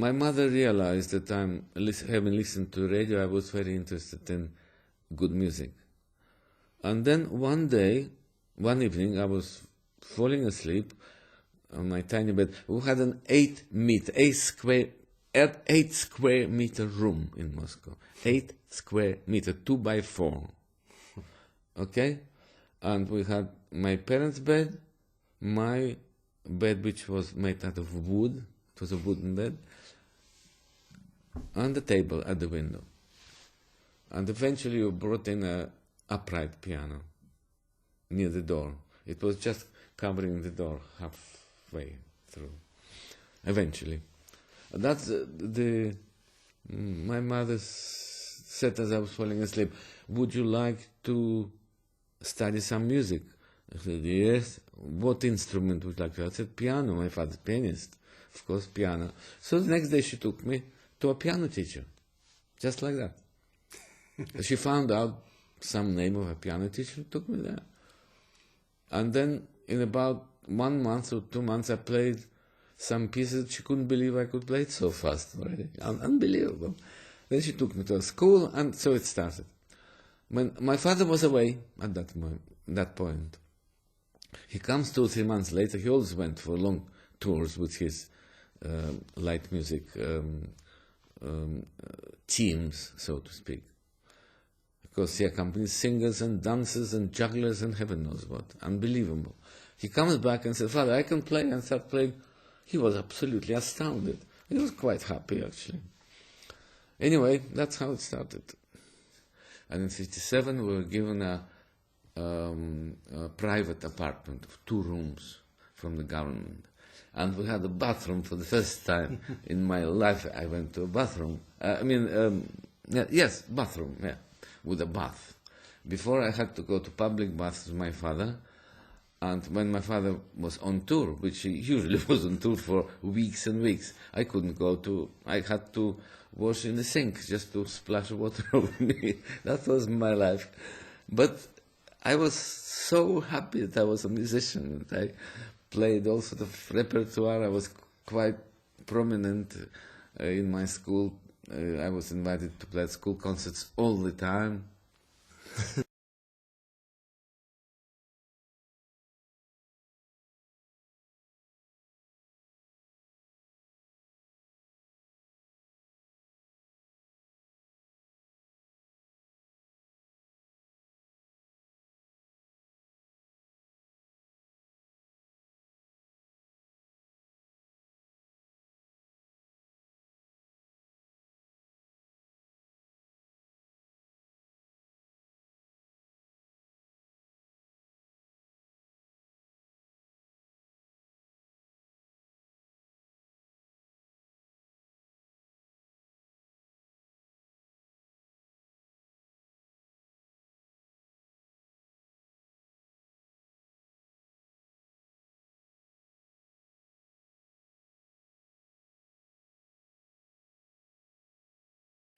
my mother realized that having listened to radio, I was very interested in good music. And then one evening, I was falling asleep on my tiny bed. We had an 8 square meter room in Moscow. 8 square meter, 2 by 4. Okay? And we had my parents' bed, my bed, which was made out of wood. It was a wooden bed, and the table at the window. And eventually we brought in an upright piano near the door. It was just covering the door halfway through. Eventually. That's my mother said as I was falling asleep, "Would you like to study some music?" I said, "Yes." "What instrument would you like to?" I said, "Piano." My father's pianist. Of course, piano. So the next day she took me to a piano teacher. Just like that. She found out some name of a piano teacher, took me there. And then in about 1 month or 2 months I played some pieces. She couldn't believe I could play it so fast already. Unbelievable. Then she took me to a school, and so it started. When my father was away at that point, he comes 2 or 3 months later. He always went for long tours with his light music teams, so to speak. Because he accompanies singers and dancers and jugglers and heaven knows what. Unbelievable. He comes back and says, "Father, I can play," and start playing. He was absolutely astounded. He was quite happy, actually. Anyway, that's how it started. And in 1957, we were given a private apartment of 2 rooms from the government. And we had a bathroom for the first time in my life. I went to a bathroom. Bathroom, with a bath. Before I had to go to public baths with my father. And when my father was on tour, which he usually was on tour for weeks and weeks, I had to wash in the sink just to splash water over me. That was my life. But I was so happy that I was a musician. I played all sort of repertoire. I was quite prominent in my school. I was invited to play at school concerts all the time.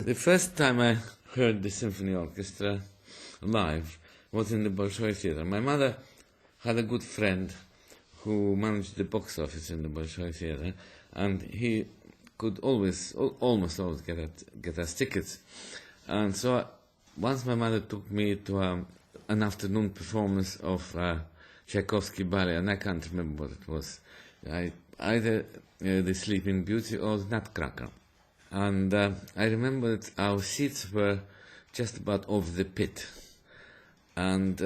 The first time I heard the symphony orchestra live was in the Bolshoi Theatre. My mother had a good friend who managed the box office in the Bolshoi Theatre, and he could almost always get us tickets. And so once my mother took me to an afternoon performance of Tchaikovsky ballet, and I can't remember what it was. Either The Sleeping Beauty or The Nutcracker. And I remember that our seats were just about over the pit. And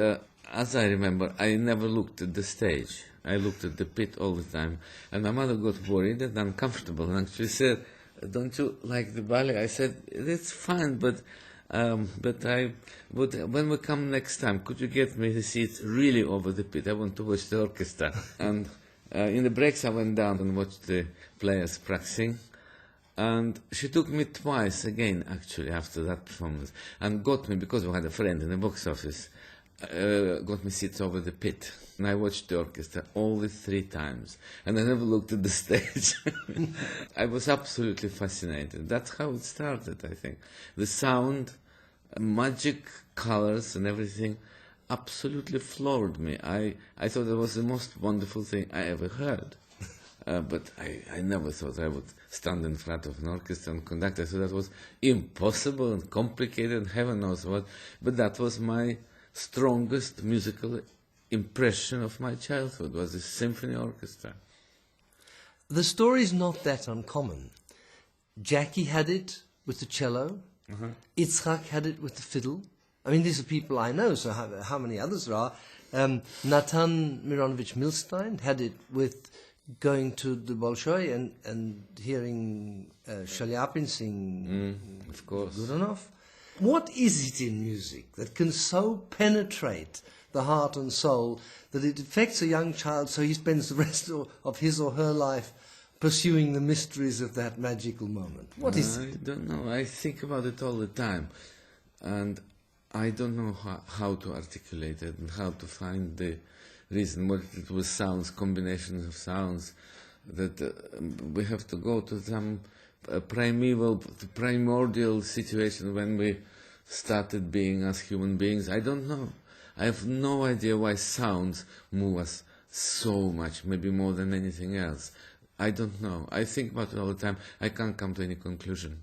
as I remember, I never looked at the stage. I looked at the pit all the time. And my mother got worried and uncomfortable and actually said, "Don't you like the ballet?" I said, "It's fine, but when we come next time, could you get me the seats really over the pit? I want to watch the orchestra." And in the breaks, I went down and watched the players practicing. And she took me twice again, actually, after that performance, and got me, because we had a friend in the box office, got me seats over the pit. And I watched the orchestra all the 3 times, and I never looked at the stage. I was absolutely fascinated. That's how it started, I think. The sound, magic colors and everything absolutely floored me. I thought it was the most wonderful thing I ever heard. But I never thought I would stand in front of an orchestra and conduct. I thought that was impossible and complicated and heaven knows what. But that was my strongest musical impression of my childhood, was the symphony orchestra. The story's not that uncommon. Jackie had it with the cello. Itzhak had it with the fiddle. I mean, these are people I know, so how many others there are? Natan Mironovich Milstein had it with going to the Bolshoi and hearing Shaliapin sing Of course. Godunov. What is it in music that can so penetrate the heart and soul that it affects a young child so he spends the rest of his or her life pursuing the mysteries of that magical moment? What is it? I don't know. I think about it all the time. And I don't know how to articulate it and how to find the reason. What it was sounds, combinations of sounds, that we have to go to some primordial situation when we started being as human beings. I don't know. I have no idea why sounds move us so much, maybe more than anything else. I don't know. I think about it all the time. I can't come to any conclusion.